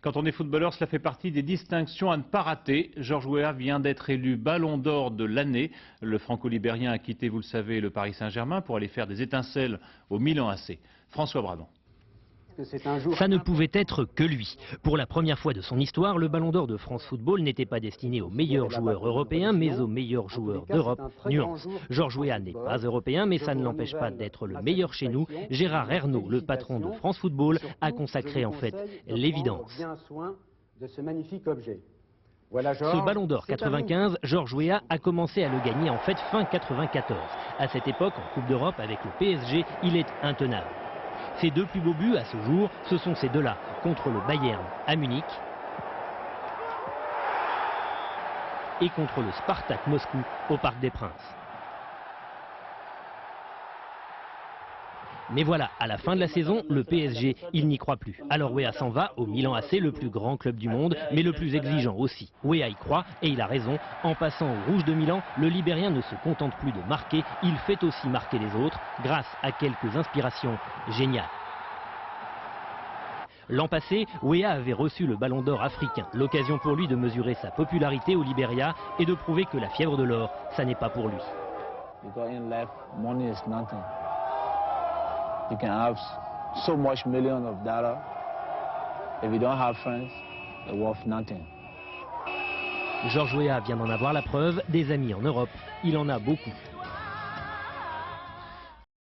Quand on est footballeur, cela fait partie des distinctions à ne pas rater. Georges Weah vient d'être élu Ballon d'Or de l'année. Le franco-libérien a quitté, vous le savez, le Paris Saint-Germain pour aller faire des étincelles au Milan AC. François Bradon. Ça ne pouvait être que lui. Pour la première fois de son histoire, le Ballon d'Or de France Football n'était pas destiné aux meilleurs joueurs européens, mais aux meilleurs joueurs d'Europe. Nuance. Georges Weah n'est pas européen, mais ça ne l'empêche pas d'être le meilleur chez nous. Gérard Ernaut, le patron de France Football, a consacré en fait l'évidence. Ce Ballon d'Or 95, Georges Weah a commencé à le gagner en fait fin 94. À cette époque, en Coupe d'Europe avec le PSG, il est intenable. Ses deux plus beaux buts à ce jour, ce sont ces deux-là, contre le Bayern à Munich et contre le Spartak Moscou au Parc des Princes. Mais voilà, à la fin de la saison, le PSG, il n'y croit plus. Alors Weah s'en va au Milan AC, le plus grand club du monde, mais le plus exigeant aussi. Weah y croit, et il a raison. En passant au Rouge de Milan, le Libérien ne se contente plus de marquer, il fait aussi marquer les autres, grâce à quelques inspirations géniales. L'an passé, Weah avait reçu le Ballon d'Or africain, l'occasion pour lui de mesurer sa popularité au Libéria et de prouver que la fièvre de l'or, ça n'est pas pour lui. You can have so much millions of dollars. If you don't have friends, they're worth nothing. Georges Weah vient d'en avoir la preuve, des amis en Europe, il en a beaucoup.